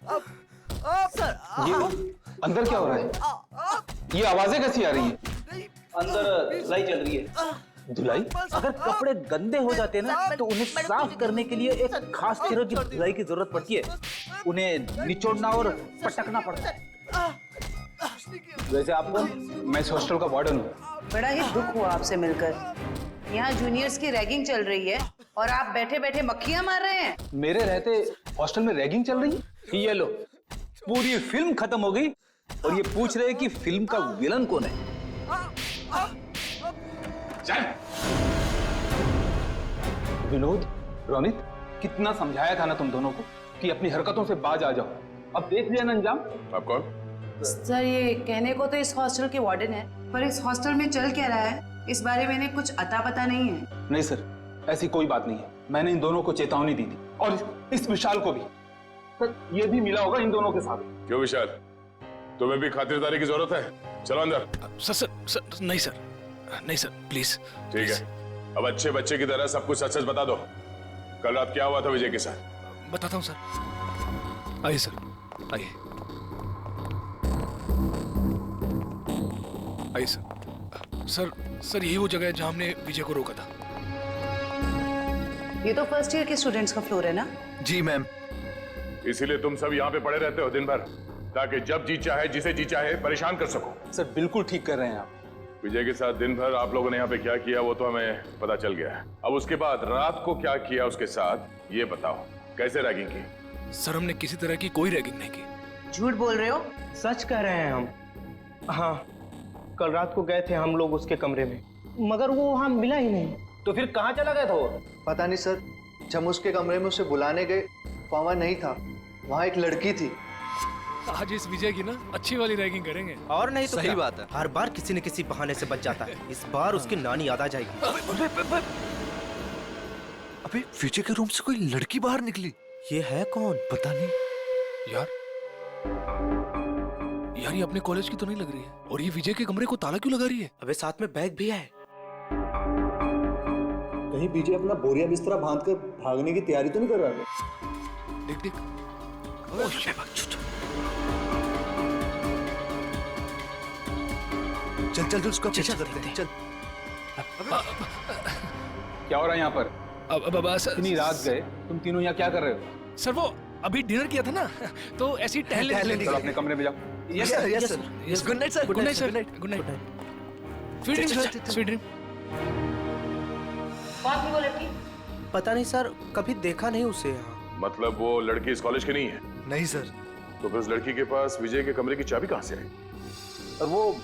Sir ये अंदर क्या हो रहा है? ये आवाजें कैसी आ रही है? अंदर धुलाई चल रही है। धुलाई? अगर कपड़े गंदे हो जाते हैं ना तो उन्हें साफ करने के लिए एक खास तरह की धुलाई की जरूरत पड़ती है। उन्हें निचोड़ना और पटकना पड़ता है। वैसे आपको? मैं इस हॉस्टल का वार्डन हूँ। बड़ा ही दुख हुआ आपसे मिलकर। यहाँ जूनियर्स की रैगिंग चल रही है और आप बैठे बैठे मक्खियां मार रहे हैं। मेरे रहते हॉस्टल में रैगिंग चल रही है? ये लो, पूरी फिल्म खत्म हो गई और ये पूछ रहे हैं कि फिल्म का विलन कौन है। विनोद, रोनित, कितना समझाया था ना तुम दोनों को कि अपनी हरकतों से बाज आ जाओ। अब देख लिया ना अंजाम। आप कौन? सर ये कहने को तो इस हॉस्टल के वार्डन है, पर इस हॉस्टल में चल क्या रहा है इस बारे में इन्हें कुछ अता पता नहीं है। नहीं सर, ऐसी कोई बात नहीं है। मैंने इन दोनों को चेतावनी दी थी और इस विशाल को भी। सर ये भी मिला होगा इन दोनों के साथ। क्यों विशाल, तुम्हें भी खातिरदारी की जरूरत है? चलो अंदर। सर नहीं सर, नहीं सर प्लीज। ठीक है, अब अच्छे बच्चे की तरह सब कुछ सच सच बता दो। कल रात क्या हुआ था विजय के साथ? बताता हूँ सर। आइए सर, आइए आइए सर। सर यही वो जगह है जहाँ हमने विजय को रोका था। ये तो फर्स्ट ईयर के स्टूडेंट्स का फ्लोर है ना? जी मैम। इसीलिए तुम सब यहाँ पे पड़े रहते हो दिन भर, ताकि जब जी चाहे जिसे जी चाहे परेशान कर सको। सर बिल्कुल ठीक कर रहे हैं आप। विजय के साथ दिन भर आप लोगों ने यहाँ पे क्या किया वो तो हमें पता चल गया है। अब उसके बाद रात को क्या किया उसके साथ ये बताओ। कैसे रैगिंग की? सर हमने किसी तरह की कोई रैगिंग नहीं की। झूठ बोल रहे हो? सच कह रहे हैं हम। हाँ, कल रात को गए थे हम लोग उसके कमरे में, मगर वो वहां मिला ही नहीं। तो फिर कहाँ चला गया था वो? पता नहीं सर, जब उसके कमरे में उसे बुलाने गए वहां नहीं था। वहां एक लड़की थी। आज इस विजय की ना अच्छी वाली रैगिंग करेंगे। और नहीं तो सही क्या? बात है। हर बार किसी न किसी बहाने से बच जाता है। इस बार उसकी नानी याद आ जाएगी। अबे विजय के रूम से कोई लड़की बाहर निकली। ये है कौन? पता नहीं यार ये अपने कॉलेज की तो नहीं लग रही है। और ये विजय के कमरे को ताला क्यों लगा रही है? अबे साथ में बैग भी है। कहीं विजय अपना बोरिया बिस्तरा बांधकर भागने की तैयारी तो नहीं कर रहा है? देख चल चल उसका पीछा करते हैं। चल। क्या हो रहा है यहाँ पर? अब इतनी रात गए तुम तीनों यहाँ क्या कर रहे हो? सर वो अभी डिनर किया था ना तो ऐसी टहलने चलो अपने कमरे में जाओ। Yes sir, yes sir. Good night sir. Good night sir. Good night. Sweet dream sir, sweet dream. कौन थी वो लड़की? पता नहीं सर, कभी देखा नहीं उसे यहाँ। मतलब वो लड़की इस कॉलेज की नहीं है? नहीं सर। तो फिर उस लड़की के पास विजय के कमरे की चाबी कहाँ से आई? और वो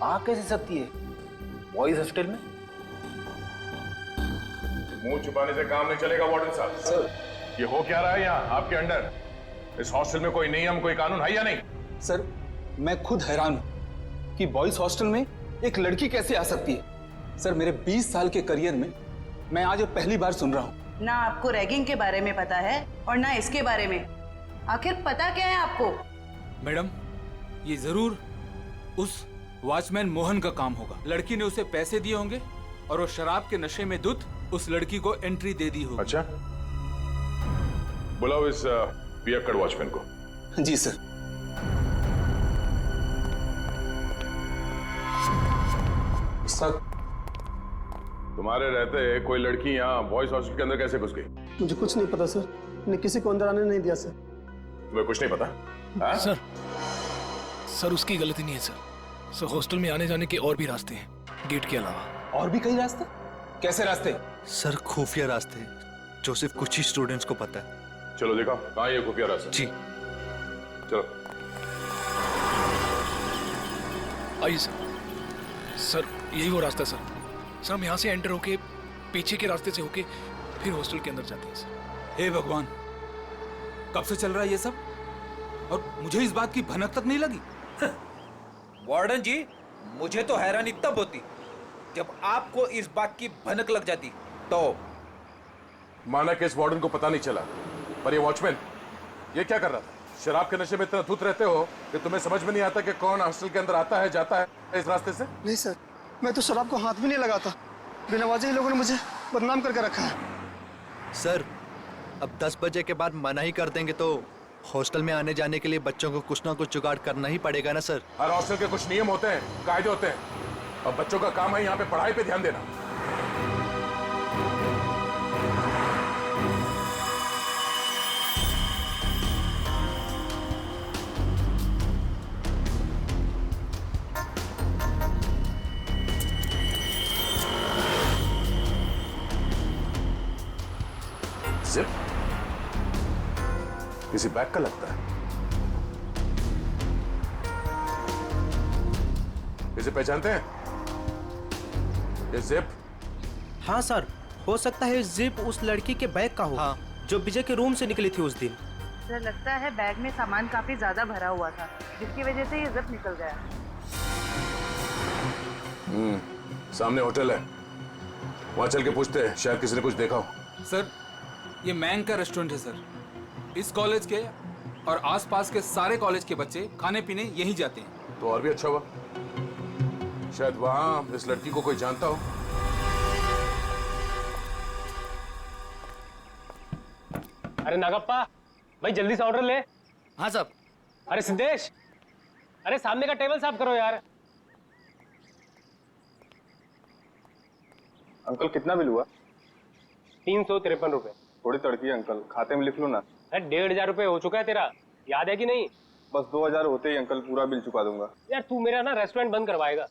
आ कैसे सकती है बॉयज हॉस्टल में? मुंह छुपाने से काम नहीं चलेगा वार्डन साहब। सर ये हो क्या रहा है यहाँ आपके अंडर? इस हॉस्टल में कोई नियम कोई कानून है या नहीं? सर मैं खुद हैरान हूँ कि बॉयज हॉस्टल में एक लड़की कैसे आ सकती है। सर मेरे 20 साल के करियर में मैं आज पहली बार सुन रहा हूँ। ना आपको रैगिंग के बारे में पता है और ना इसके बारे में। आखिर पता क्या है आपको? मैडम ये जरूर उस वॉचमैन मोहन का काम होगा। लड़की ने उसे पैसे दिए होंगे और वो शराब के नशे में धुत उस लड़की को एंट्री दे दी होगी। अच्छा, बुलाओ इस पियक्कड़ वॉचमैन को। जी सर। सर तुम्हारे रहते कोई लड़की यहाँ बॉयज हॉस्टल के अंदर कैसे घुस गई? मुझे कुछ नहीं पता सर, मैंने किसी को अंदर आने नहीं दिया सर। तुम्हें कुछ नहीं पता? हाँ? सर उसकी गलती नहीं है सर हॉस्टल में आने जाने के और भी रास्ते हैं गेट के अलावा। और भी कई रास्ते? कैसे रास्ते? सर खुफिया रास्ते जो सिर्फ कुछ ही स्टूडेंट्स को पता है। चलो देखो कहाँ ये खुफिया रास्ता। जी चलो आइए सर यही वो रास्ता है सर हम यहाँ से एंटर होके पीछे के रास्ते से होके फिर हॉस्टल के अंदर जाते हैं सर। हे भगवान, कब से चल रहा है ये सब और मुझे इस बात की भनक तक नहीं लगी। वार्डन जी, मुझे तो हैरानी तब होती जब आपको इस बात की भनक लग जाती। तो माना कि इस वार्डन को पता नहीं चला, पर ये वॉचमैन ये क्या कर रहा था? शराब के नशे में इतना धुत रहते हो कि तुम्हें समझ में नहीं आता कि कौन हॉस्टल के अंदर आता है जाता है इस रास्ते से? नहीं सर, मैं तो शराब को हाथ भी नहीं लगाता। बिना वजह ही लोगों ने मुझे बदनाम करके रखा है। सर अब 10 बजे के बाद मना ही कर देंगे तो हॉस्टल में आने जाने के लिए बच्चों को कुछ ना कुछ जुगाड़ करना ही पड़ेगा ना सर। हर हॉस्टल के कुछ नियम होते हैं, कायदे होते हैं, और बच्चों का काम है यहाँ पे पढ़ाई पे ध्यान देना। जिप किसी बैग का लगता है। इसे पहचानते हैं? ये जिप? हाँ सर, हो सकता है जिप उस लड़की के बैग का हो। हाँ। जो विजय के रूम से निकली थी उस दिन। सर लगता है बैग में सामान काफी ज्यादा भरा हुआ था, जिसकी वजह से ये जिप निकल गया। सामने होटल है, वहां चल के पूछते हैं, शायद किसी ने कुछ देखा हो। सर ये मैंग का रेस्टोरेंट है सर। इस कॉलेज के और आसपास के सारे कॉलेज के बच्चे खाने पीने यहीं जाते हैं। तो और भी अच्छा हुआ, शायद वहां इस लड़की को कोई जानता हो। अरे नागप्पा भाई जल्दी से ऑर्डर ले। हाँ साहब। अरे सिद्धेश, अरे सामने का टेबल साफ करो यार। अंकल कितना बिल हुआ? 353 रुपए। थोड़ी तड़की है अंकल, खाते में लिख लो ना। अरे 1500 रुपए हो चुका है तेरा, याद है कि नहीं? बस 2000 होते ही अंकल पूरा बिल चुका दूंगा। यार तू मेरा ना रेस्टोरेंट बंद करवाएगा,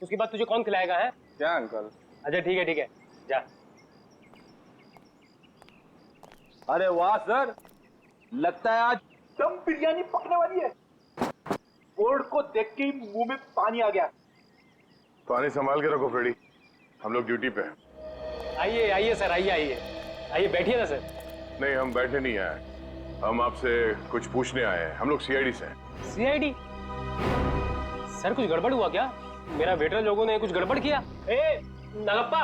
उसके बाद तुझे कौन खिलाएगा है? क्या अंकल? अच्छा ठीक है जा। अरे वाह सर, लगता है आज दम बिरयानी पकने वाली है। बोर्ड को देख के ही मुंह में पानी आ गया। पानी संभाल के रखो फ्रेडी, हम लोग ड्यूटी पे हैं। आइए सर, आइए बैठिए ना सर। नहीं, हम बैठे नहीं आए, हम आपसे कुछ पूछने आए हैं। हम लोग सीआईडी से हैं। सीआईडी? सर कुछ गड़बड़ हुआ क्या? मेरा वेटर लोगों ने कुछ गड़बड़ किया? ए नागप्पा,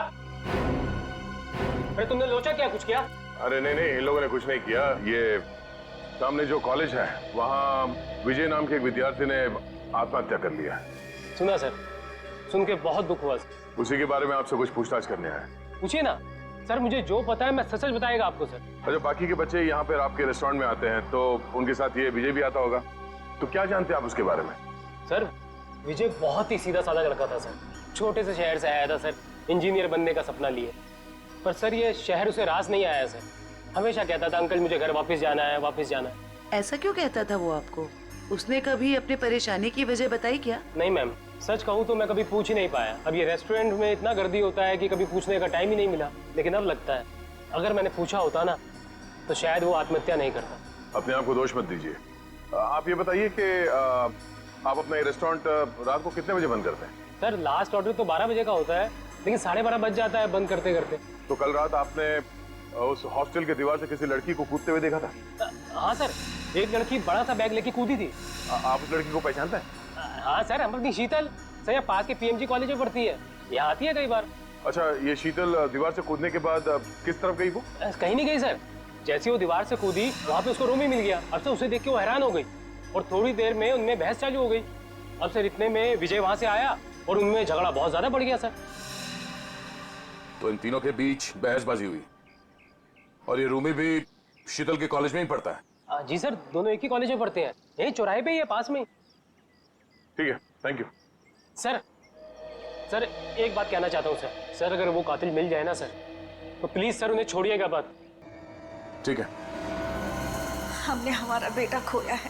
अरे तुमने लोचा क्या, कुछ किया? अरे नहीं, इन लोगों ने कुछ नहीं किया। ये सामने जो कॉलेज है वहाँ विजय नाम के एक विद्यार्थी ने आत्महत्या कर लिया। सुना सर, सुन के बहुत दुख हुआ सर। उसी के बारे में आपसे कुछ पूछताछ करने आए। पूछिए ना सर, मुझे जो पता है मैं सच बताएगा आपको सर। अच्छा, बाकी के बच्चे यहाँ पर आपके रेस्टोरेंट में आते हैं तो उनके साथ ये विजय भी आता होगा, तो क्या जानते हैं आप उसके बारे में? सर विजय बहुत ही सीधा साधा लड़का था सर, छोटे से शहर से आया था सर, इंजीनियर बनने का सपना लिए। पर सर ये शहर उसे रास नहीं आया सर, हमेशा कहता था अंकल मुझे घर वापस जाना है। ऐसा क्यों कहता था वो आपको? उसने कभी अपनी परेशानी की वजह बताई क्या? नहीं मैम, सच कहूँ तो मैं कभी पूछ ही नहीं पाया। अब ये रेस्टोरेंट में इतना गर्दी होता है कि कभी पूछने का टाइम ही नहीं मिला। लेकिन अब लगता है अगर मैंने पूछा होता ना तो शायद वो आत्महत्या नहीं करता। अपने आप को दोष मत दीजिए। आप ये बताइए कि आप अपना रेस्टोरेंट रात को कितने बजे बंद करते हैं? सर लास्ट ऑर्डर तो 12 बजे का होता है, लेकिन 12:30 बज जाता है बंद करते करते। तो कल रात आपने उस हॉस्टल के दीवार से किसी लड़की को कूदते हुए देखा था? हाँ सर, एक लड़की बड़ा सा बैग लेके कूदी थी। आप उस लड़की को पहचानते हैं? हाँ सर, हम अपनी शीतल सर यहाँ पास के पीएमजी कॉलेज में पढ़ती है, यहाँ आती है कई बार। अच्छा, ये शीतल दीवार से कूदने के बाद किस तरफ गई वो? कहीं नहीं गई सर, जैसे वो दीवार से कूदी वहाँ पे उसको रूम ही मिल गया। अब सर उसे देख के वो हैरान हो गई और थोड़ी देर में उनमें बहस चालू हो गई। अब सर इतने में विजय वहाँ से आया और उनमें झगड़ा बहुत ज्यादा बढ़ गया सर। तो इन तीनों के बीच बहसबाजी हुई और ये रूमी भी शीतल के कॉलेज में ही पढ़ता है? जी सर, दोनों एक ही कॉलेज में पढ़ते हैं, यही चौराहे पे ही है पास में। ठीक है, थैंक यू। सर एक बात कहना चाहता हूँ सर, अगर वो कातिल मिल जाए ना सर तो प्लीज सर उन्हें छोड़िएगा बात। ठीक है। हमने हमारा बेटा खोया है,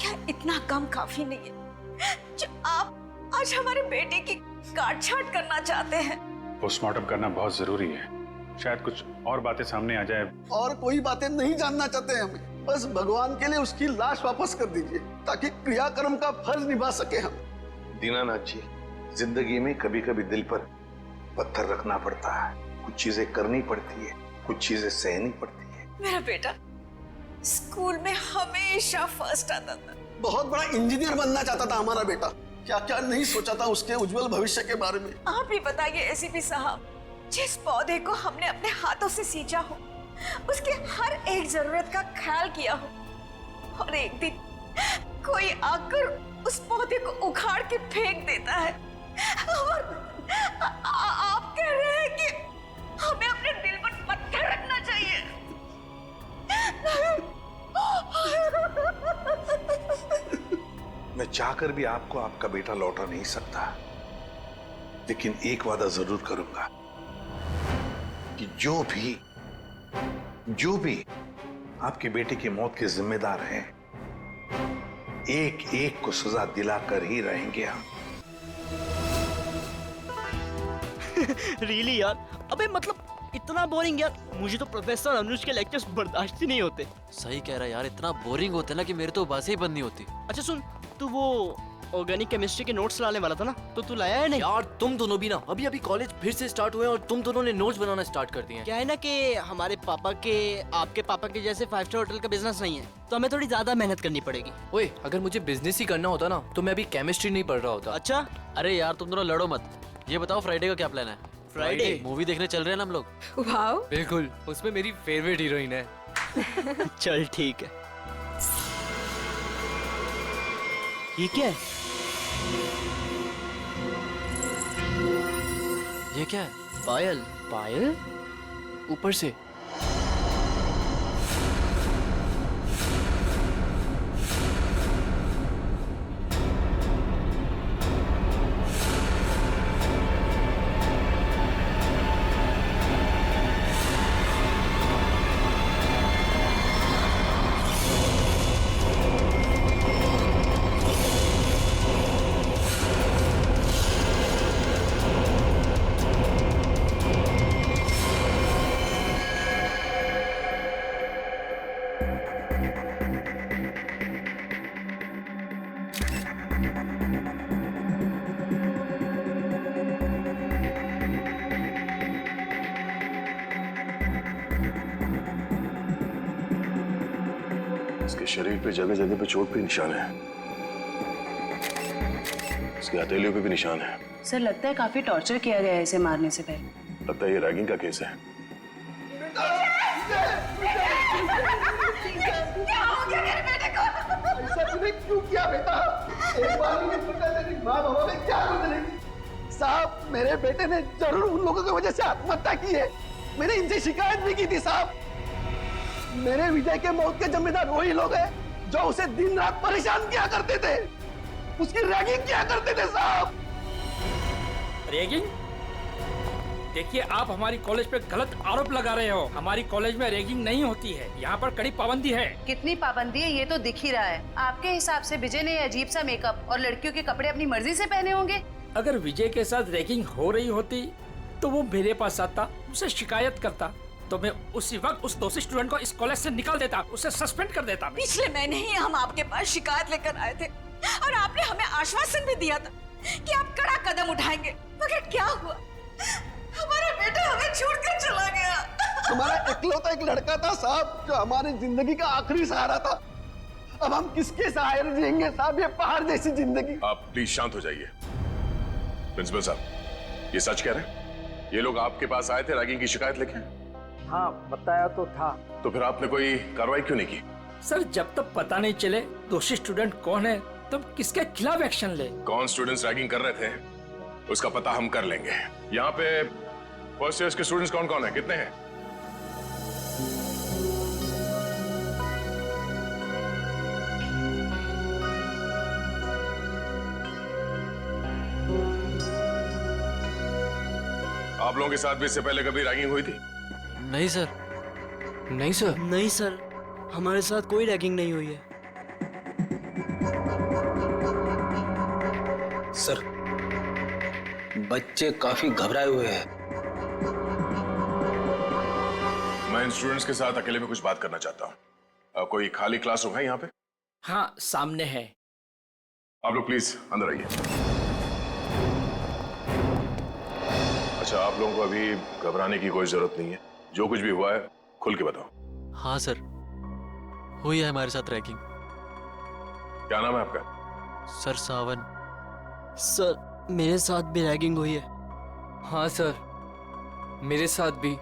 क्या इतना कम काफी नहीं है जो आप आज हमारे बेटे की काट छाट करना चाहते हैं? पोस्टमार्टम करना बहुत जरूरी है, शायद कुछ और बातें सामने आ जाए। और कोई बातें नहीं जानना चाहते हमें, बस भगवान के लिए उसकी लाश वापस कर दीजिए ताकि क्रियाकर्म का फर्ज निभा सके हम। दीनानाथ जी, जिंदगी में कभी कभी दिल पर पत्थर रखना पड़ता है, कुछ चीजें करनी पड़ती है, कुछ चीजें सहनी पड़ती है। मेरा बेटा स्कूल में हमेशा फर्स्ट आता था, बहुत बड़ा इंजीनियर बनना चाहता था हमारा बेटा। क्या क्या नहीं सोचा था उसके उज्जवल भविष्य के बारे में। आप ही बताइए एसीपी साहब, जिस पौधे को हमने अपने हाथों से सींचा हो, उसके हर एक जरूरत का ख्याल किया हो, और एक दिन कोई आकर उस पौधे को उखाड़ के फेंक देता है और आप कह रहे हैं कि हमें अपने दिल पर पत्थर रखना चाहिए। चाहकर भी आपको आपका बेटा लौटा नहीं सकता, लेकिन एक वादा जरूर करूंगा कि जो भी आपके बेटे की मौत के जिम्मेदार हैं, एक एक को सजा दिलाकर ही रहेंगे हम। रियली यार, अबे मतलब इतना बोरिंग यार, मुझे तो प्रोफेसर अनुज के लेक्चर्स बर्दाश्त ही नहीं होते। सही कह रहा है यार, इतना बोरिंग होते ना कि मेरे तो बातें ही बंद नहीं होती। अच्छा सुन, तू वो ऑर्गेनिक केमिस्ट्री के नोट्स लाने वाला था ना, तो तू लाया है नहीं? यार तुम दोनों भी ना, अभी अभी कॉलेज फिर से स्टार्ट हुए और तुम दोनों ने नोट्स बनाना स्टार्ट कर दिए हैं। क्या है ना कि हमारे पापा के आपके पापा के जैसे 5 स्टार होटल का बिजनेस नहीं है, तो हमें थोड़ी ज्यादा मेहनत करनी पड़ेगी। ओए, अगर मुझे बिजनेस ही करना होता ना तो मैं अभी केमिस्ट्री नहीं पढ़ रहा होता। अच्छा, अरे यार तुम दोनों लड़ो मत। ये बताओ फ्राइडे का क्या प्लान है? फ्राइडे मूवी देखने चल रहे हैं ना हम लोग। वाओ, बिल्कुल, उसमें मेरी फेवरेट हीरोइन है। चल ठीक है। ये क्या है? ये क्या है? पायल। पायल? ऊपर से? इसके शरीर पे जगह जगह पे चोट पे निशान है, इसके हथेलियों पे भी निशान है। सर लगता है काफी टॉर्चर किया गया है इसे मारने से पहले। लगता है ये रैगिंग का केस है। क्या हो गया मेरे बेटे को? ऐसा तूने क्यों किया बेटा? एक बार भी नहीं पता तेरी माँ बाबा में क्या बदलेगी। साहब, मेरे बेटे ने जरूर उन लोगों की वजह से आत्महत्या की है। मैंने इनसे शिकायत भी की थी साहब। मेरे विजय के मौत के जिम्मेदार वही लोग हैं जो उसे दिन रात परेशान किया करते थे, उसकी रैगिंग किया करते थे साहब। रैगिंग? देखिए, आप हमारी कॉलेज पे गलत आरोप लगा रहे हो। हमारी कॉलेज में रैगिंग नहीं होती है, यहाँ पर कड़ी पाबंदी है। कितनी पाबंदी है ये तो दिख ही रहा है। आपके हिसाब से विजय ने अजीब सा मेकअप और लड़कियों के कपड़े अपनी मर्जी से पहने होंगे। अगर विजय के साथ रैगिंग हो रही होती तो वो मेरे पास आता, उसे शिकायत करता, तो मैं उसी वक्त उस दोषी स्टूडेंट को इस कॉलेज से निकाल देता, उसे सस्पेंड कर देता। पिछले महीने ही हम आपके पास शिकायत लेकर आए थे और आपने हमें आश्वासन भी दिया था कि आप कड़ा कदम उठाएंगे, मगर क्या हुआ? हमारा बेटा हमें छोड़कर चला गया। हमारा इकलौता एक लड़का था साहब जो हमारी जिंदगी का आखिरी सहारा था। अब हम किसके सहारे जिएंगे साहब, ये पहाड़ जैसी जिंदगी। आप प्लीज शांत हो जाइए। प्रिंसिपल साहब, ये सच कह रहे हैं? ये लोग आपके पास आए थे रैगिंग की शिकायत लेके? हाँ, बताया तो था। तो फिर आपने कोई कार्रवाई क्यों नहीं की? सर, जब तक पता नहीं चले दोषी स्टूडेंट कौन है तब किसके खिलाफ एक्शन ले। कौन स्टूडेंट्स रैगिंग कर रहे थे उसका पता हम कर लेंगे। यहाँ पे फर्स्ट ईयर के स्टूडेंट्स कौन कौन है, कितने हैं? आप लोगों के साथ भी इससे पहले कभी रैगिंग हुई थी? नहीं सर। नहीं सर। नहीं सर, हमारे साथ कोई रैगिंग नहीं हुई है। सर, बच्चे काफी घबराए हुए हैं। मैं इन स्टूडेंट्स के साथ अकेले में कुछ बात करना चाहता हूँ। कोई खाली क्लासरूम है यहाँ पे? हाँ, सामने है। आप लोग प्लीज अंदर आइए। अच्छा, आप लोगों को अभी घबराने की कोई जरूरत नहीं है। जो कुछ भी हुआ है खुल के बताओ। हाँ सर, हुई है हमारे साथ रैगिंग। क्या नाम है आपका? सर सावन। सर, मेरे साथ भी रैगिंग हुई है। हाँ सर, मेरे साथ भी।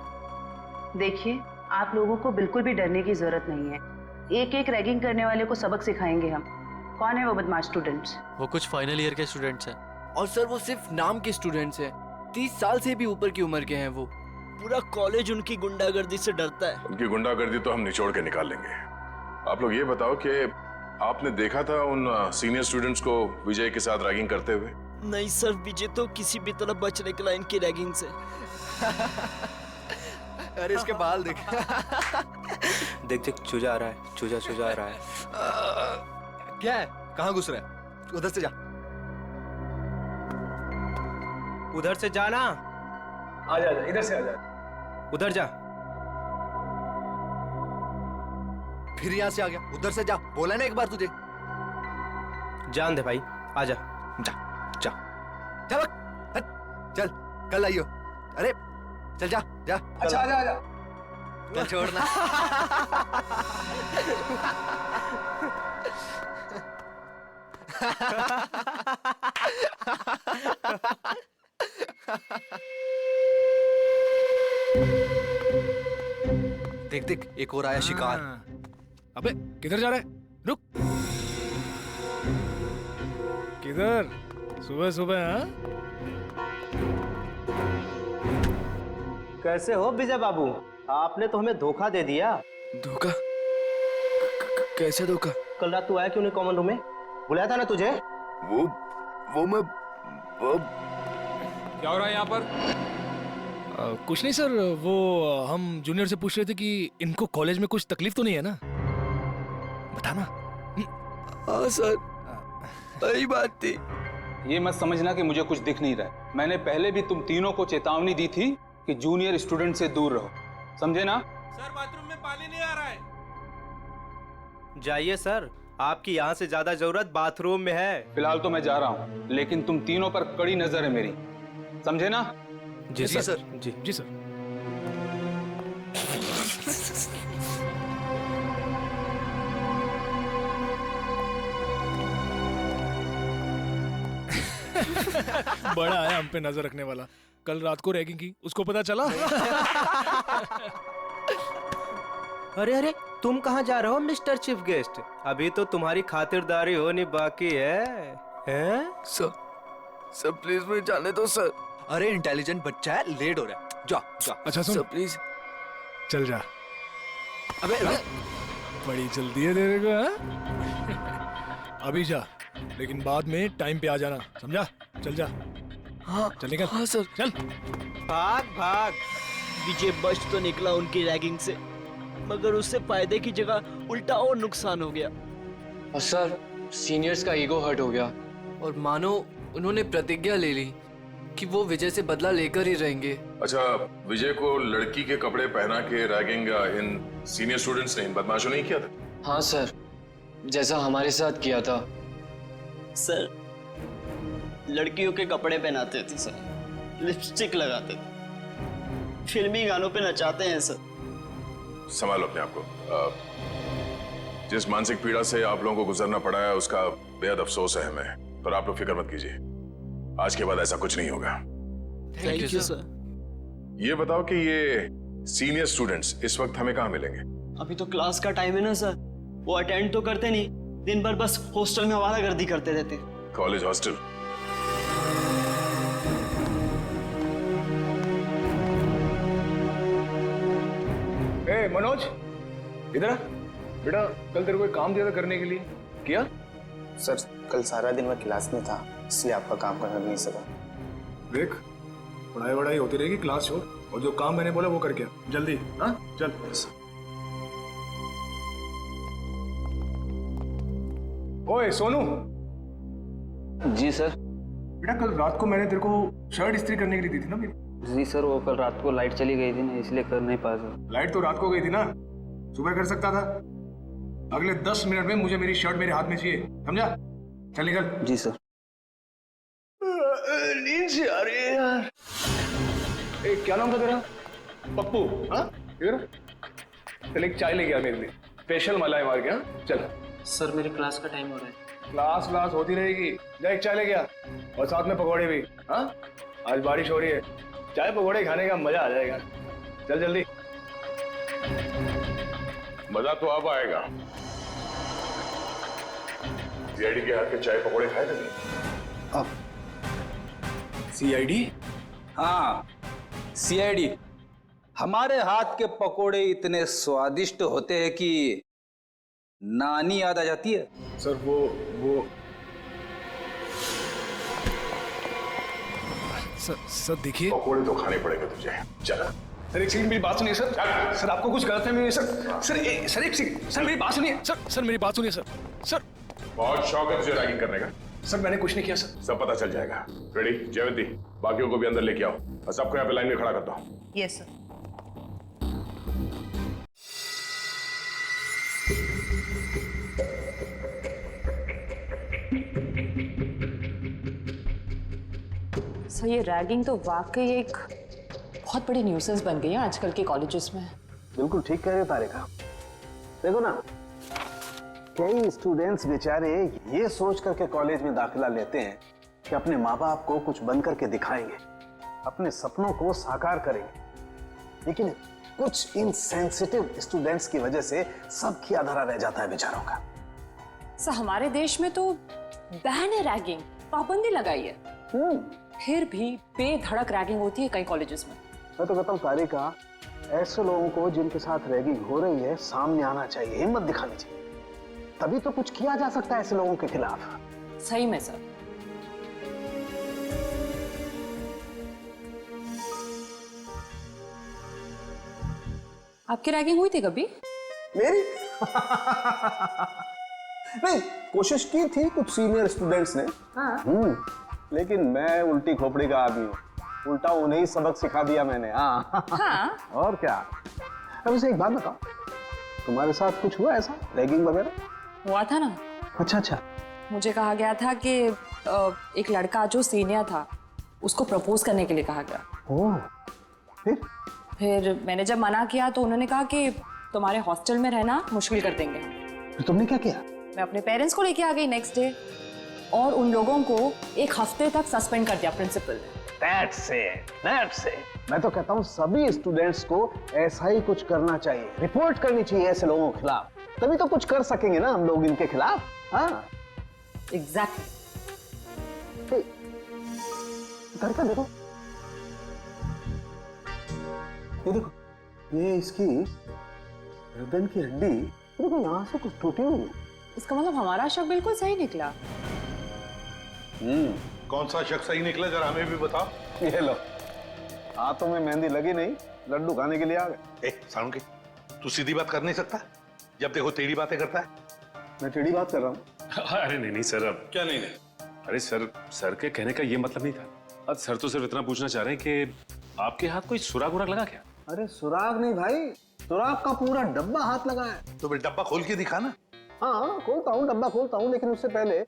देखिए, आप लोगों को बिल्कुल भी डरने की जरूरत नहीं है। एक एक रैगिंग करने वाले को सबक सिखाएंगे हम। कौन है वो बदमाश स्टूडेंट्स? वो कुछ फाइनल ईयर के स्टूडेंट्स हैं। और सर, वो सिर्फ नाम के स्टूडेंट्स हैं। 30 साल से भी ऊपर की उम्र के हैं वो। पूरा कॉलेज उनकी गुंडागर्दी से डरता है। उनकी गुंडागर्दी तो हम निचोड़ के निकाल लेंगे। आप लोग ये बताओ कि आपने देखा था उन सीनियर स्टूडेंट्स को विजय के साथ रैगिंग करते हुए? नहीं सर, विजय तो किसी भी तरह बच निकला इनकी रैगिंग से। अरे इसके बाल देख। देख देख, चूजा आ रहा है, चूजा आ रहा है। क्या है? कहाँ घुस रहा है? उधर से जा। उधर से जाना। आजा इधर से आजा। उधर जा। फिर यहाँ से आ गया। उधर से जा, बोला ना एक बार तुझे। जान दे भाई, आजा। जा जा जा, हट, चल कल आइयो। अरे चल जा जा। अच्छा आजा। कल छोड़ना। देख देख, एक और आया शिकार। अबे किधर जा रहा है? रुक। किधर? सुबह सुबह? हाँ, कैसे हो विजय बाबू? आपने तो हमें धोखा दे दिया। धोखा? कैसे धोखा? कल रात तू आया क्यों नहीं कॉमन रूम में? बुलाया था ना तुझे? वो मैं क्या हो रहा है यहाँ पर? कुछ नहीं सर, वो हम जूनियर से पूछ रहे थे कि इनको कॉलेज में कुछ तकलीफ तो नहीं है ना? बताना। हाँ सर, सही बात थी। ये मत समझना कि मुझे कुछ दिख नहीं रहा है। मैंने पहले भी तुम तीनों को चेतावनी दी थी कि जूनियर स्टूडेंट से दूर रहो, समझे ना? सर बाथरूम में पानी नहीं आ रहा है। जाइए सर, आपकी यहाँ से ज्यादा जरूरत बाथरूम में है। फिलहाल तो मैं जा रहा हूँ, लेकिन तुम तीनों पर कड़ी नजर है मेरी, समझे ना? जी सर। जी सर। बड़ा है हम पे नजर रखने वाला। कल रात को रैगिंग की, उसको पता चला? अरे अरे, तुम कहाँ जा रहे हो मिस्टर चीफ गेस्ट? अभी तो तुम्हारी खातिरदारी होनी बाकी है। हैं? सर प्लीज मुझे जाने दो सर। अरे इंटेलिजेंट बच्चा है, लेट हो रहा है। जा जा। अच्छा सुन, सर प्लीज चल जा। अबे बड़ी जल्दी है तेरे को, हाँ? अभी जा, लेकिन बाद में टाइम पे आ जाना, समझा? चल जा। हाँ चल निकल। हाँ सर। चल भाग भाग। विजय बच तो निकला उनकी रैगिंग से, मगर उससे फायदे की जगह उल्टा और नुकसान हो गया। और सर, सीनियर्स का ईगो हर्ट हो गया और मानो उन्होंने प्रतिज्ञा ले ली कि वो विजय से बदला लेकर ही रहेंगे। अच्छा, विजय को लड़की के कपड़े पहना के रैगिंग इन सीनियर स्टूडेंट्स ने, इन बदमाशों ने किया था? हाँ सर, जैसा हमारे साथ किया था। सर, लड़कियों के कपड़े पहनाते थे सर, लिपस्टिक लगाते थे, फिल्मी गानों पे नचाते हैं सर। संभालो अपने आप को। जिस मानसिक पीड़ा से आप लोगों को गुजरना पड़ा है उसका बेहद अफसोस है हमें, पर आप लोग फिक्र मत कीजिए, आज के बाद ऐसा कुछ नहीं होगा। Thank you sir. ये बताओ कि ये सीनियर स्टूडेंट्स इस वक्त हमें कहाँ मिलेंगे? अभी तो क्लास का टाइम है ना सर, वो अटेंड तो करते नहीं, दिन भर बस हॉस्टल में आवारागर्दी करते रहते। College hostel? ए मनोज, इधर आ। बेटा, कल तेरे को एक काम दिया था करने के लिए, किया? सर, कल सारा दिन मैं क्लास में था, इसलिए आपका काम करना नहीं सका। देख, पढ़ाई वढ़ाई होती रहेगी, क्लास छोड़, और जो काम मैंने बोला वो करके आ, जल्दी। हाँ चल। ओए सोनू। जी सर। बेटा, कल रात को मैंने तेरे को शर्ट इस्त्री करने के लिए दी थी ना मेरी? जी सर, वो कल रात को लाइट चली गई थी ना, इसलिए कर नहीं पाया। लाइट तो रात को गई थी ना, सुबह कर सकता था। अगले 10 मिनट में मुझे मेरी शर्ट मेरे हाथ में चाहिए, समझा? चल निकल। जी सर। नींद से आ रही है यार। ए, क्या नाम था तेरा? पप्पू? हाँ, इधर चल, एक चाय लेके आ मेरे लिए, स्पेशल मलाई मार के। हाँ चल। सर, मेरी क्लास का टाइम हो रहा है। क्लास होती रहेगी, जा एक चाय लेके आ, और साथ में पकौड़े भी। हाँ, आज बारिश हो रही है, चाय पकौड़े खाने का मजा आ जाएगा। चल जल्दी। मजा तो अब आएगा। सीआईडी के हाथ के चाय पकौड़े खाए थे नहीं? अब सीआईडी? हाँ, सीआईडी। हमारे हाथ के पकोड़े इतने स्वादिष्ट होते हैं कि नानी याद आ जाती है। सर वो सर देखिए, पकौड़े तो खाने पड़ेंगे तुझे। चला। सर एक सेकंड, मेरी बात सुनिए सर। सर आपको कुछ गलत है सर एक सेकंड, सर मेरी बात सुनिए सर मेरी बात सुनिए सर। बहुत शौक है तुझे रैगिंग करने का। सर मैंने कुछ नहीं किया सर। सब पता चल जाएगा। रेडी जयवंती, बाकियों को भी अंदर लेके आओ और सबको यहाँ पे लाइन में खड़ा कर दो। Yes sir. सर ये रैगिंग तो वाकई एक बहुत बड़ी न्यूसेंस बन गई है आजकल के कॉलेजेस में। बिल्कुल ठीक कह रहे हो तारिका। देखो ना, कई स्टूडेंट्स बेचारे ये सोच करके कॉलेज में दाखिला लेते हैं कि अपने माँ बाप को कुछ बन करके दिखाएंगे, अपने सपनों को साकार करेंगे, लेकिन कुछ इनसेंसिटिव स्टूडेंट्स की वजह से सब किया धरा रह जाता है बेचारों का। सर हमारे देश में तो बैन है रैगिंग, पाबंदी लगाई है, फिर भी बेधड़क रैगिंग होती है कई कॉलेजेस में। मैं तो कहता हूँ तारिका, ऐसे लोगों को जिनके साथ रैगिंग हो रही है सामने आना चाहिए, हिम्मत दिखानी चाहिए, तभी तो कुछ किया जा सकता है ऐसे लोगों के खिलाफ। सही में सर। आपकी रैगिंग हुई थी कभी? मेरी? नहीं, कोशिश की थी कुछ सीनियर स्टूडेंट्स ने। लेकिन मैं उल्टी खोपड़ी का आदमी हूँ, उल्टा उन्हें ही सबक सिखा दिया मैंने। हाँ। और क्या। अब इसे एक बात बताओ, तुम्हारे साथ कुछ हुआ ऐसा रैगिंग वगैरह? हुआ था ना। अच्छा। मुझे कहा गया था कि एक लड़का जो सीनियर था उसको प्रपोज करने के लिए कहा गया। ओह, फिर मैंने जब मना किया तो उन्होंने कहा कि तुम्हारे हॉस्टल में रहना मुश्किल कर देंगे। तो तुमने क्या किया? मैं अपने पेरेंट्स को लेके आ गई नेक्स्ट डे, और उन लोगों को 1 हफ्ते तक सस्पेंड कर दिया प्रिंसिपल ने। That's it. मैं तो कहता हूँ सभी स्टूडेंट्स को ऐसा ही कुछ करना चाहिए, रिपोर्ट करनी चाहिए ऐसे लोगों के खिलाफ, तभी तो कुछ कर सकेंगे ना हम लोग इनके खिलाफ। हाँ एग्जैक्टली। घर का देखो, ये देखो, ये इसकी गर्दन की हड्डी देखो यहाँ से कुछ टूटी हुई है। इसका मतलब हमारा शक बिल्कुल सही निकला। कौन सा शक सही निकला, जरा हमें भी बताओ। ये लो, हाथों में मेहंदी लगी नहीं, लड्डू खाने के लिए आ गए। सालुंकी, तू सीधी बात कर नहीं सकता? जब देखो टेढ़ी बातें करता है। मैं टेढ़ी बात कर रहा हूँ? अरे नहीं सर, अब क्या नहीं? अरे सर के कहने का ये मतलब नहीं था। अब सर तो सिर्फ इतना पूछना चाह रहे हैं कि आपके हाथ कोई सुराग उराग लगा क्या? अरे सुराग नहीं भाई, सुराग का पूरा डब्बा हाथ लगा है। तो फिर डब्बा खोल के दिखा ना। हाँ खोलता हूँ, डब्बा खोलता हूँ, लेकिन उससे पहले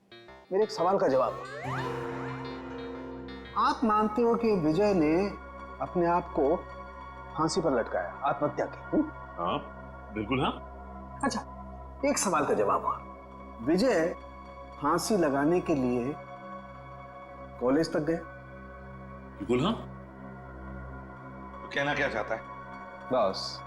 मेरे एक सवाल का जवाब दो। आप मानते हो कि विजय ने अपने आप को फांसी पर लटकाया, आत्महत्या की? हाँ बिल्कुल। हाँ अच्छा, एक सवाल का जवाब और, विजय फांसी लगाने के लिए कॉलेज तक गए? बिल्कुल। हाँ। तो कहना क्या चाहता है? बस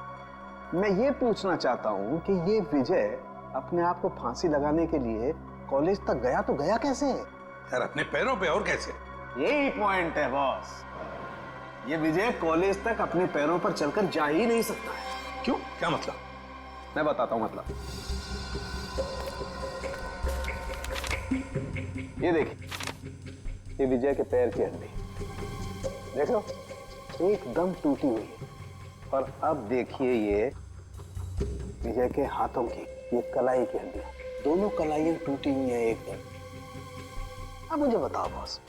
मैं ये पूछना चाहता हूँ कि ये विजय अपने आप को फांसी लगाने के लिए कॉलेज तक गया तो गया कैसे? यार अपने पैरों पे, और कैसे? यही पॉइंट है बॉस, ये विजय कॉलेज तक अपने पैरों पर चलकर जा ही नहीं सकता है। क्यों? क्या मतलब? मैं बताता हूं मतलब। ये देखिए, ये विजय के पैर की हड्डी देख लो, एकदम टूटी हुई है। और अब देखिए ये विजय के हाथों की, ये कलाई की हड्डी, दोनों कलाइयां टूटी हुई हैं एकदम। अब मुझे बताओ बॉस,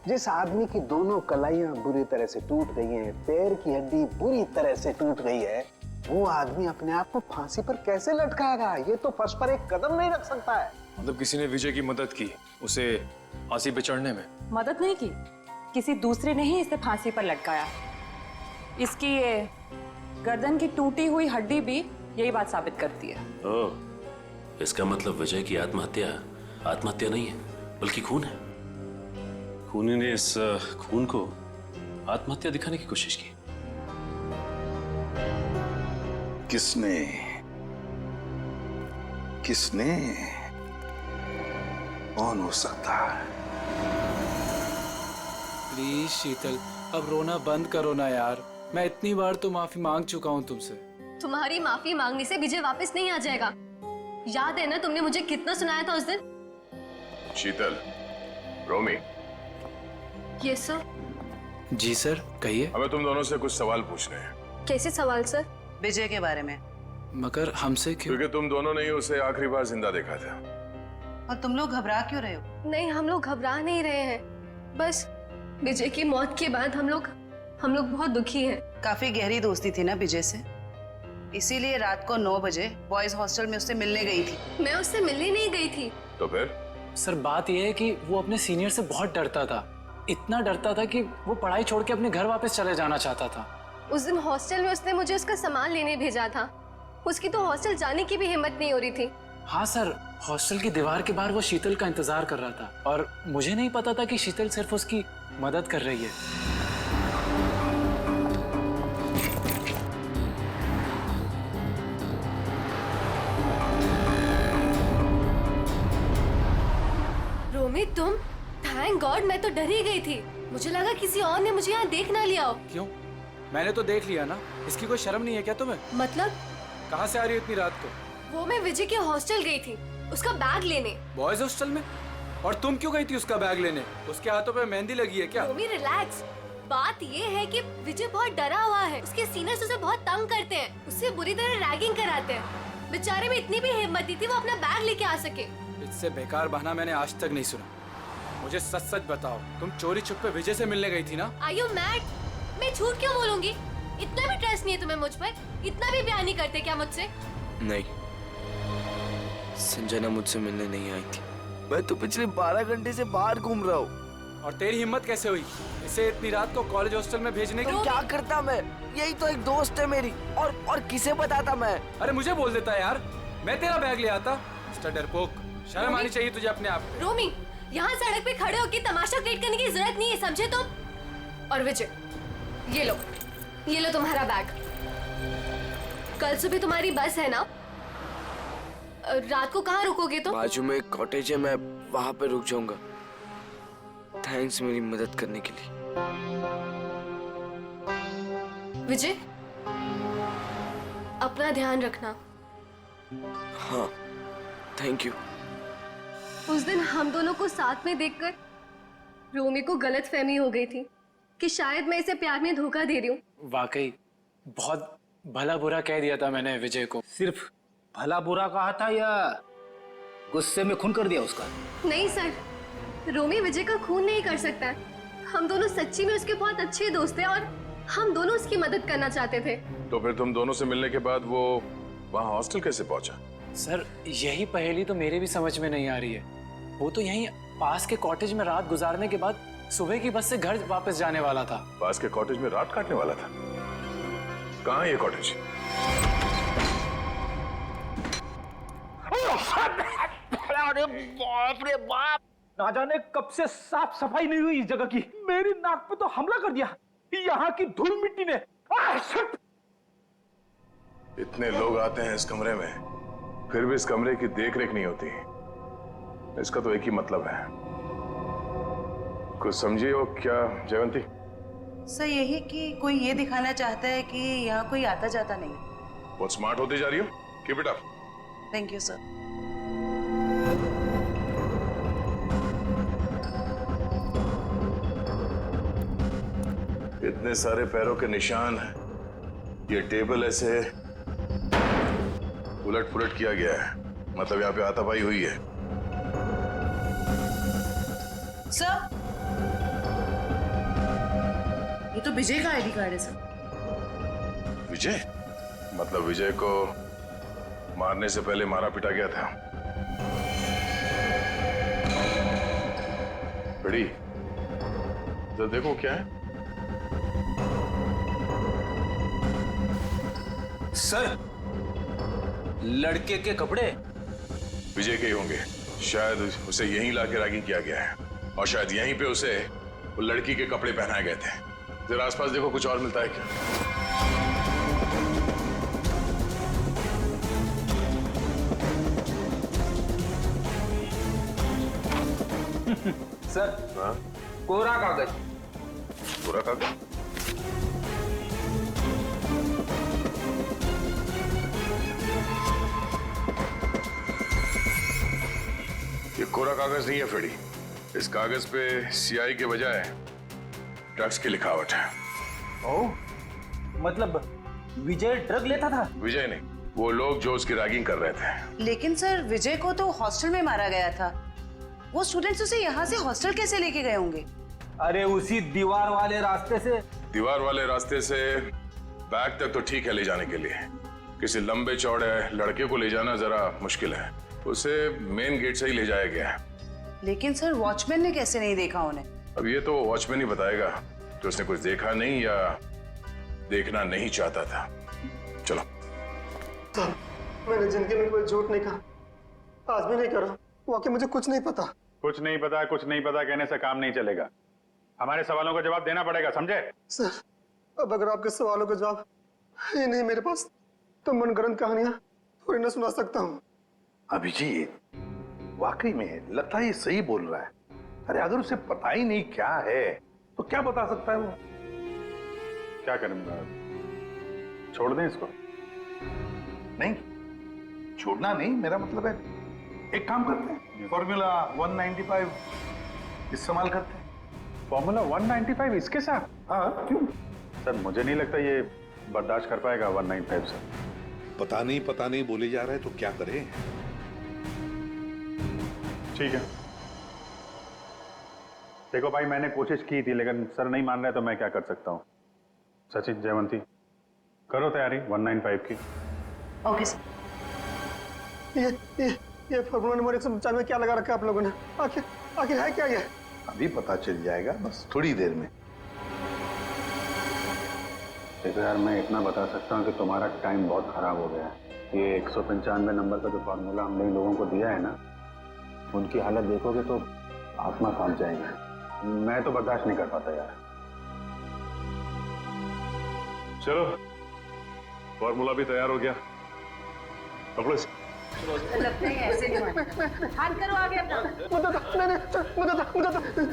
जिस आदमी की दोनों कलाइयां बुरी तरह से टूट गई हैं, पैर की हड्डी बुरी तरह से टूट गई है, वो आदमी अपने आप को फांसी पर कैसे लटकाएगा? ये तो फर्श पर एक कदम नहीं रख सकता है। मतलब किसी ने विजय की मदद की उसे फांसी पे चढ़ने में? मदद नहीं की, किसी दूसरे ने ही इसे फांसी पर लटकाया। इसकी ये गर्दन की टूटी हुई हड्डी भी यही बात साबित करती है। ओह, इसका मतलब विजय की आत्महत्या नहीं है बल्कि खून है। खूनी ने इस खून को आत्महत्या दिखाने की कोशिश की। किसने कौन हो सकता है? प्लीज शीतल, अब रोना बंद करो ना यार। मैं इतनी बार तो माफी मांग चुका हूँ तुमसे। तुम्हारी माफी मांगने से विजय वापस नहीं आ जाएगा। याद है ना तुमने मुझे कितना सुनाया था उस दिन? शीतल, रोमी। Yes sir. जी सर, कहिए। हमें तुम दोनों से कुछ सवाल पूछने हैं। कैसे सवाल सर? विजय के बारे में। मगर हमसे क्यों? क्योंकि तुम दोनों ने ही उसे आखिरी बार जिंदा देखा था। और तुम लोग घबरा क्यों रहे हो? नहीं, हम लोग घबरा नहीं रहे हैं, बस विजय की मौत के बाद हम लोग बहुत दुखी हैं। काफी गहरी दोस्ती थी ना विजय से, इसीलिए रात को 9 बजे बॉयज हॉस्टल में उससे मिलने गई थी। मैं उससे मिलने नहीं गई थी। तो फिर? सर बात यह है कि वो अपने सीनियर से बहुत डरता था, इतना डरता था कि वो पढ़ाई छोड़ के अपने घर वापस चले जाना चाहता था। उस दिन हॉस्टल में उसने मुझे उसका सामान लेने भेजा था। उसकी तो हॉस्टल जाने की भी हिम्मत नहीं हो रही थी। हाँ सर, हॉस्टल की दीवार के बाहर वो शीतल का इंतजार कर रहा था और मुझे नहीं पता था कि शीतल सिर्फ उसकी मदद कर रही है। रोमी तुम? थैंक गॉड, मैं तो डर ही गई थी। मुझे लगा किसी और ने मुझे यहाँ देख ना लिया हो। क्यों? मैंने तो देख लिया ना। इसकी कोई शर्म नहीं है क्या तुम्हें? मतलब? कहाँ से आ रही हो इतनी रात को? वो मैं विजय के हॉस्टल गई थी उसका बैग लेने। बॉयज हॉस्टल में? और तुम क्यों गई थी उसका बैग लेने? उसके हाथों पे मेहंदी लगी है क्या? रोमी रिलैक्स। बात ये है कि विजय बहुत डरा हुआ है। उसके सीनियर्स उसे बहुत तंग करते हैं, उससे बुरी तरह रैगिंग कराते हैं। बेचारे में इतनी भी हिम्मत नहीं थी वो अपना बैग लेके आ सके। इससे बेकार बहाना मैंने आज तक नहीं सुना। मुझे सच सच बताओ, तुम चोरी छुपे विजय से मिलने गई थी ना? Are you mad? मैं झूठ क्यों बोलूंगी? इतना भी ट्रस्ट नहीं है तुम्हें मुझ पर? इतना भी प्यार नहीं करते क्या मुझसे? नहीं, संजना मुझसे मिलने नहीं आई थी। मैं तो पिछले 12 घंटे से बाहर घूम रहा हूँ। और तेरी हिम्मत कैसे हुई इसे इतनी रात को कॉलेज हॉस्टल में भेजने की? तो क्या करता मैं? यही तो एक दोस्त है मेरी। और किसे बताता मैं? अरे मुझे बोल देता यार, मैं तेरा बैग ले आता। मिस्टर डरपोक, शर्म आनी चाहिए तुझे अपने आप पे। रोमी, यहाँ सड़क पे खड़े होकर तमाशा क्रिएट करने की जरूरत नहीं है, समझे तुम? और विजय, ये लो तुम्हारा बैग। कल सुबह तुम्हारी बस है ना? रात को कहाँ रुकोगे तुम? बाजू में एक कॉटेज है, मैं वहाँ पे रुक जाऊंगा। थैंक्स मेरी मदद करने के लिए। विजय, अपना ध्यान रखना। हाँ, थैंक यू। उस दिन हम दोनों को साथ में देखकर रोमी को गलतफहमी हो गई थी कि शायद मैं इसे प्यार में धोखा दे रही हूँ। वाकई बहुत भला बुरा कह दिया था मैंने विजय को। सिर्फ भला बुरा कहा था या गुस्से में खून कर दिया उसका? नहीं सर, रोमी विजय का खून नहीं कर सकता है। हम दोनों सच्ची में उसके बहुत अच्छे दोस्त हैं और हम दोनों उसकी मदद करना चाहते थे। तो फिर तुम दोनों से मिलने के बाद वो वहाँ हॉस्टल कैसे पहुंचा? सर यही पहेली तो मेरे भी समझ में नहीं आ रही है। वो तो यहीं पास के कॉटेज में रात गुजारने के बाद सुबह की बस से घर वापस जाने वाला था। पास के कॉटेज में रात काटने वाला था? कहाँ है ये कॉटेज? अरे बाप रे बाप, ना जाने कब से साफ सफाई नहीं हुई इस जगह की। मेरी नाक पे तो हमला कर दिया यहाँ की धूल मिट्टी ने। इतने लोग आते हैं इस कमरे में, फिर भी इस कमरे की देखरेख नहीं होती। इसका तो एक ही मतलब है। कुछ समझिए हो क्या जयवंती? सर यही कि कोई ये दिखाना चाहता है कि यहाँ कोई आता जाता नहीं। बहुत स्मार्ट होती जा रही हो। Keep it up. Thank you sir. इतने सारे पैरों के निशान हैं। ये टेबल ऐसे उलट पुलट किया गया है, मतलब यहाँ पे हाथापाई हुई है। सर ये तो विजय का आईडी कार्ड है सर। विजय? मतलब विजय को मारने से पहले मारा पिटा गया था। बड़ी तो देखो क्या है। सर लड़के के कपड़े विजय के ही होंगे। शायद उसे यहीं लाके रैगिंग किया गया है और शायद यहीं पे उसे वो लड़की के कपड़े पहनाए गए थे। जरा आसपास देखो, कुछ और मिलता है क्या? सर कोरा कागज। कोरा कागज? ये कोरा कागज नहीं है फ्रेडी। इस कागज पे सीआई के बजाय ड्रग्स की लिखावट है। ओह, मतलब विजय ड्रग लेता था? विजय नहीं, वो लोग जो उसकी रैगिंग कर रहे थे। लेकिन सर विजय को तो हॉस्टल में मारा गया था। वो स्टूडेंट्स उसे यहाँ से हॉस्टल कैसे लेके गए होंगे? अरे उसी दीवार वाले रास्ते से। दीवार वाले रास्ते से बैग तक तो ठीक है ले जाने के लिए, किसी लंबे चौड़े लड़के को ले जाना जरा मुश्किल है। उसे मेन गेट से ही ले जाया गया है। लेकिन सर वॉचमैन ने कैसे नहीं देखा उन्हें? अब ये तो वॉचमैन ही बताएगा कि उसने कुछ देखा नहीं या देखना नहीं चाहता था। चलो। सर, मैंने जिंदगी में कोई झूठ नहीं कहा, आज भी नहीं करा। वाकई मुझे कुछ नहीं पता। कुछ नहीं पता कहने से काम नहीं चलेगा। हमारे सवालों का जवाब देना पड़ेगा, समझे? सर, अब अगर आपके सवालों का जवाब है नहीं मेरे पास, तो मनगढ़ंत कहानियां थोड़ी ना सुना सकता हूँ। अभिजीत, वाकई में लगता है ये सही बोल रहा है। अरे अगर उसे पता ही नहीं क्या है तो क्या बता सकता है वो? क्या करूंगा? छोड़ दें इसको? नहीं, छोड़ना नहीं, मेरा मतलब है एक काम करते हैं, फॉर्मूला 195 इस्तेमाल करते हैं। फॉर्मूला 195 इसके साथ? हाँ, क्यों? सर मुझे नहीं लगता ये बर्दाश्त कर पाएगा 195 से। पता नहीं बोले जा रहे हैं तो क्या करें? ठीक है, देखो भाई, मैंने कोशिश की थी लेकिन सर नहीं मान रहे तो मैं क्या कर सकता हूँ। सचिन, जयवंती, करो तैयारी 195 की। Okay sir. ये फॉर्मूला नंबर 195 में क्या लगा रखा है आप लोगों ने? आखिर है क्या ये? अभी पता चल जाएगा, बस थोड़ी देर में। देखो यार, मैं इतना बता सकता हूँ कि तुम्हारा टाइम बहुत खराब हो गया है। ये 195 नंबर का जो फार्मूला हमने इन लोगों को दिया है ना, उनकी हालत देखोगे तो आत्मा कांप जाएगी। मैं तो बर्दाश्त नहीं कर पाता यार। चलो, फॉर्मूला भी तैयार हो गया, पकड़ो इसे। लगता है ऐसे नहीं मानेगा। हाथ करो आगे अपना।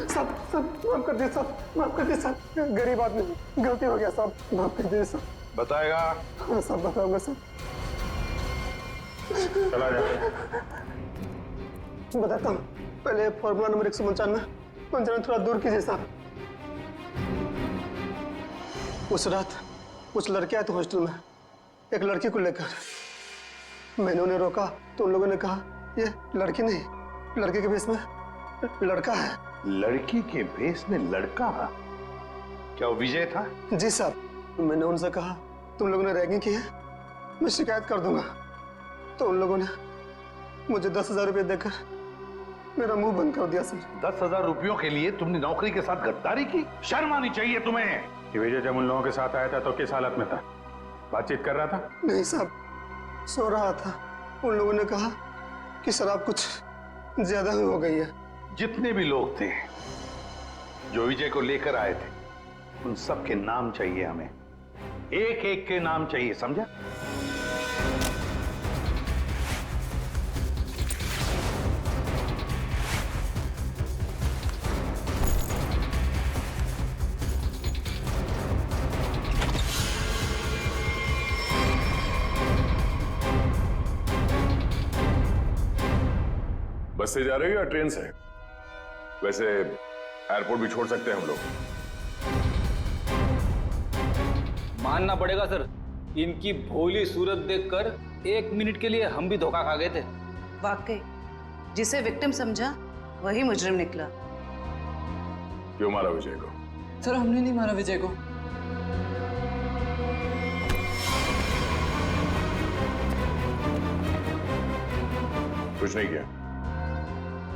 सब माफ कर दिए, सब माफ कर दिए, सब गरीब आदमी, गलती हो गया, सब माफ कर दिए, सब बताएगा। हाँ, सब बताऊंगा, सब चला जाए। बताता हूँ। पहले फॉर्मूला नंबर 195 थोड़ा दूर कीजिए साहब। उस रात कुछ लड़के आए थे हॉस्टल में एक लड़की को लेकर। मैंने उन्हें रोका तो उन लोगों ने कहा ये लड़की नहीं, लड़के के भेष में लड़का है। लड़की के भेष में लड़का? क्या वो विजय था? जी साहब। मैंने उनसे कहा तुम लोगों ने रैगिंग की है, मैं शिकायत कर दूंगा। तो उन लोगों ने मुझे 10,000 रुपये देकर मेरा मुंह बंद कर दिया सर। 10,000 रुपयों के लिए तुमने नौकरी के साथ गद्दारी की? शर्म आनी चाहिए तुम्हें। कि विजय जब उन लोगों के साथ आया था तो किस हालत में था? बातचीत कर रहा था? नहीं साहब, सो रहा था। उन लोगों ने कहा कि शराब कुछ ज्यादा ही हो गई है। जितने भी लोग थे जो विजय को लेकर आए थे, उन सब के नाम चाहिए हमें, एक एक के नाम चाहिए, समझा? बस से जा रहे हो या ट्रेन से? वैसे एयरपोर्ट भी छोड़ सकते हैं हम लोग। मानना पड़ेगा सर, इनकी भोली सूरत देखकर 1 मिनट के लिए हम भी धोखा खा गए थे। वाकई जिसे विक्टिम समझा वही मुजरिम निकला। क्यों मारा विजय को? सर हमने नहीं मारा विजय को। कुछ नहीं किया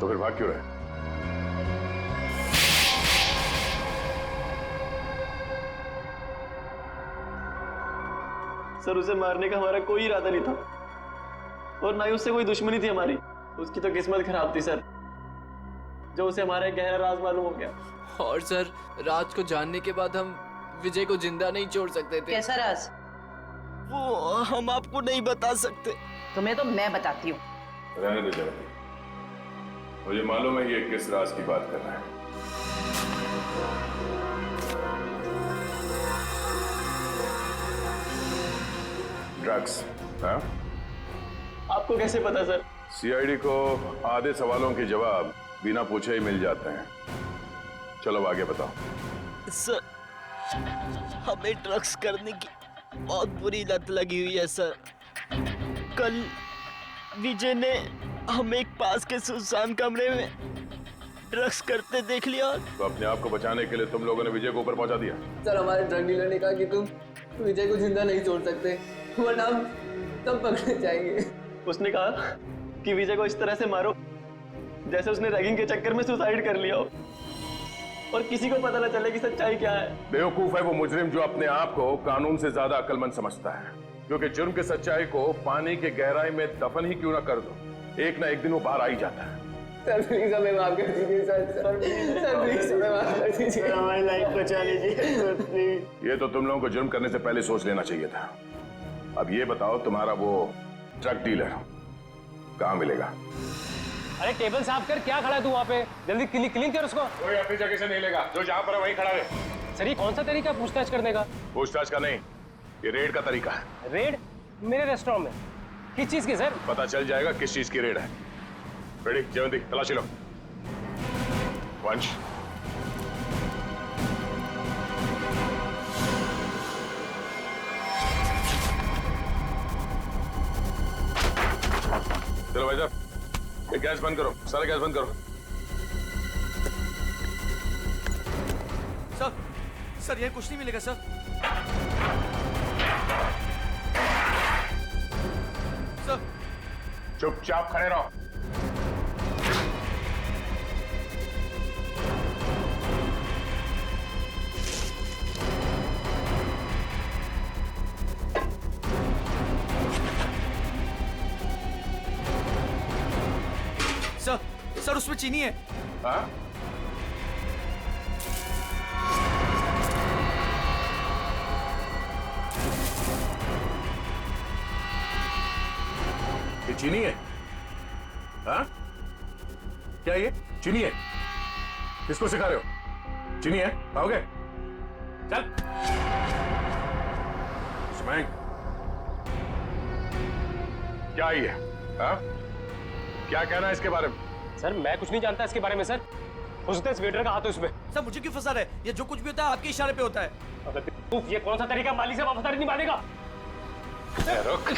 तो फिर भाग क्यों रहे? सर उसे मारने का हमारा कोई इरादा नहीं था और ना ही उससे कोई दुश्मनी थी हमारी। उसकी तो किस्मत खराब थी सर, जो उसे हमारा एक गहरा राज मालूम हो गया। और सर राज को जानने के बाद हम विजय को जिंदा नहीं छोड़ सकते थे। कैसा राज? वो हम आपको नहीं बता सकते। तुम्हें तो मैं बताती हूँ। रहने दो जरा, मुझे मालूम है ये किस राज की बात कर रहा है। ड्रग्स? हाँ? आपको कैसे पता सर? सीआईडी को आधे सवालों के जवाब बिना पूछे ही मिल जाते हैं। चलो आगे बताओ। सर, हमें ड्रग्स करने की बहुत बुरी लत लगी हुई है सर। कल विजय ने हमें एक पास के सुनसान कमरे में ड्रग्स करते देख लिया। तो अपने आप को बचाने के लिए तुम लोगों ने विजय को ऊपर पहुंचा दिया। सर, हमारे ड्रग डीलर ने कहा कि तुम विजय को जिंदा नहीं छोड़ सकते, वरना हम तब पकड़े जाएंगे। उसने कहा कि विजय को इस तरह से मारो जैसे उसने रैगिंग के चक्कर में सुसाइड कर लिया हो, और किसी को पता न चले कि सच्चाई क्या है। बेवकूफ है वो मुजरिम जो अपने आप को कानून से ज्यादा अक्लमंद समझता है, क्योंकि जुर्म की सच्चाई को पानी के गहराई में दफन ही क्यों ना कर दो, एक ना एक दिन वो बाहर आ ही जाता है। सर प्लीज हमें माफ कर दीजिए सर प्लीज हमें माफ कर दीजिए, हमारी लाइफ बचा लीजिए सर प्लीज। ये तो तुम लोगों को जुर्म करने से पहले सोच लेना चाहिए था। अब ये बताओ, तुम्हारा वो ड्रग डीलर कहाँ मिलेगा? अरे टेबल साफ कर, क्या खड़ा है तू वहाँ पे? जल्दी क्लीन कर उसको। कोई अपनी जगह से नहीं लेगा, जो जहाँ पर है वहीं खड़ा रहे। सर, ये कौन सा तरीका पूछताछ करने का? पूछताछ का नहीं, ये रेड का तरीका है। रेड मेरे रेस्टोरेंट में? किस चीज की सर? पता चल जाएगा किस चीज की रेड है। रेडी, जयवंती तलाशी लो। वंश, चलो भाई साहब, ये गैस बंद करो, सारा गैस बंद करो। सर ये कुछ नहीं मिलेगा सर। सर, चुपचाप खड़े रहो। सर उसमें चीनी है। हाँ? ये चीनी है? हाँ? क्या ये चीनी है? किसको सिखा रहे हो? चीनी है? खाओगे? चल। इसमें क्या ये? हाँ? क्या कहना है इसके बारे में? सर, मैं कुछ नहीं जानता इसके बारे में सर। हो सकता है इस वेटर का हाथ हो इसमें। सर मुझे क्यों फंसा रहे? ये जो कुछ भी होता है आपके इशारे पे होता है। अबे ये कौन सा तरीका माली से वफादारी निभाने का? रुक।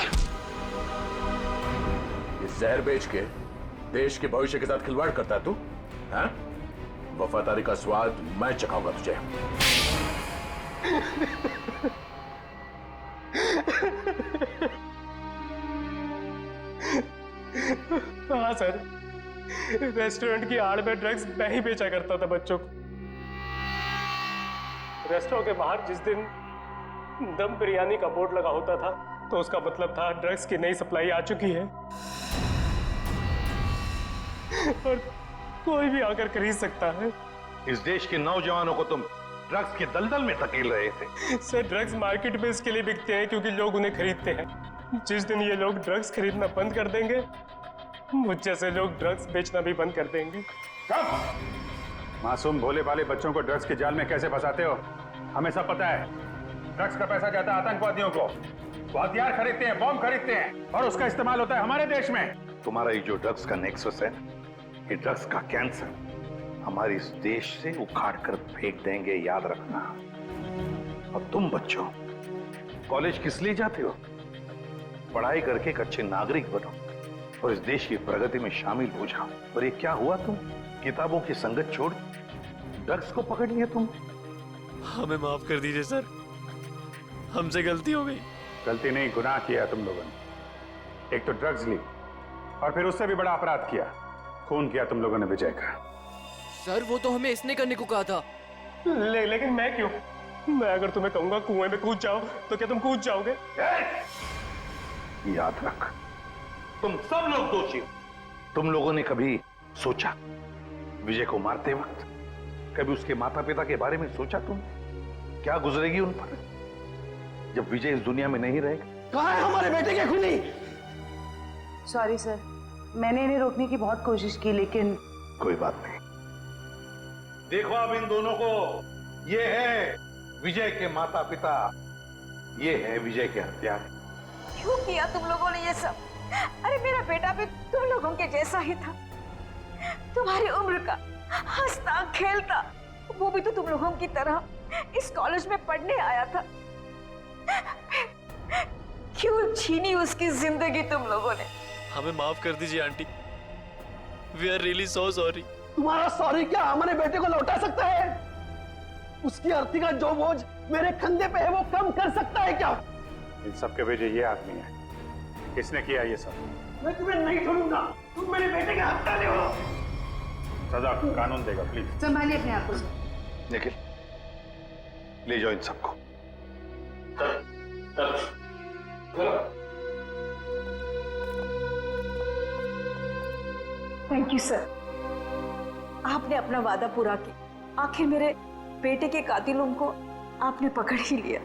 ये जहर बेच के देश के भविष्य के साथ खिलवाड़ करता है तू? हाँ? वफादारी का स्वाद मैं चखाऊंगा तुझे। हाँ सर, रेस्टोरेंट की आड़ में ड्रग्स मैं ही बेचा करता था बच्चों को। रेस्टोरेंट के बाहर जिस दिन दम बिरयानी का बोर्ड लगा होता था तो उसका मतलब था ड्रग्स की नई सप्लाई आ चुकी है और कोई भी आकर खरीद सकता है। इस देश के नौजवानों को तुम ड्रग्स के दलदल में धकेल रहे थे। सर, ड्रग्स मार्केट में इसके लिए बिकते हैं क्योंकि लोग उन्हें खरीदते हैं। जिस दिन ये लोग ड्रग्स खरीदना बंद कर देंगे, मुझ जैसे लोग ड्रग्स बेचना भी बंद कर देंगे। मासूम भोले भाले बच्चों को ड्रग्स के जाल में कैसे फंसाते हो? हमें सब पता है। ड्रग्स का पैसा जाता है आतंकवादियों को, वो हथियार खरीदते हैं, बॉम्ब खरीदते हैं और उसका इस्तेमाल होता है हमारे देश में। तुम्हारा ये जो ड्रग्स का नेक्सस है, ये ड्रग्स का कैंसर हमारे इस देश से उखाड़ कर फेंक देंगे, याद रखना। और तुम बच्चों कॉलेज किस लिए जाते हो? पढ़ाई करके एक अच्छे नागरिक बनो और इस देश की प्रगति में शामिल हो जाओ। और ये क्या हुआ, तुम किताबों की संगत छोड़ ड्रग्स को पकड़ लिया तुम। हमें माफ कर दीजिए सर, हमसे गलती हो गई। गलती नहीं, गुनाह किया तुम लोगों ने। एक तो ड्रग्स ली और फिर उससे भी बड़ा अपराध किया, खून किया तुम लोगों ने विजय का। सर वो तो हमें इसने करने को कहा था। लेकिन मैं क्यों? मैं अगर तुम्हें कहूंगा कुएं में कूद जाओ तो क्या तुम कूद जाओगे? याद रख, तुम सब लोग दोषी हो। तुम लोगों ने कभी सोचा विजय को मारते वक्त, कभी उसके माता पिता के बारे में सोचा तुम क्या गुजरेगी उन पर जब विजय इस दुनिया में नहीं रहेगा? कहाँ है हमारे बेटे के खूनी? सॉरी सर, मैंने इन्हें रोकने की बहुत कोशिश की लेकिन कोई बात नहीं। देखो अब इन दोनों को, ये है विजय के माता पिता, ये है विजय के हत्यारे। क्यों किया तुम लोगों ने ये सब? अरे मेरा बेटा भी तुम लोगों के जैसा ही था, तुम्हारी उम्र का, हंसता खेलता। वो भी तो तुम लोगों की तरह इस कॉलेज में पढ़ने आया था। क्यों छीनी उसकी जिंदगी तुम लोगों ने? हमें माफ कर दीजिए aunty. We are really so sorry. तुम्हारा सॉरी क्या हमारे बेटे को लौटा सकता है? उसकी अर्थी का जो बोझ मेरे कंधे पे है वो कम कर सकता है क्या? इन सब के वजह ये आदमी है। किसने किया ये सब? मैं तुम्हें नहीं छोड़ूंगा। तुम मेरे बेटे के हत्यारे हो। सजा कानून देगा, प्लीज। संभालिए अपने आप को। निखिल, ले जाओ इन सबको। थैंक यू सर, आपने अपना वादा पूरा किया। आखिर मेरे बेटे के कातिलों को आपने पकड़ ही लिया।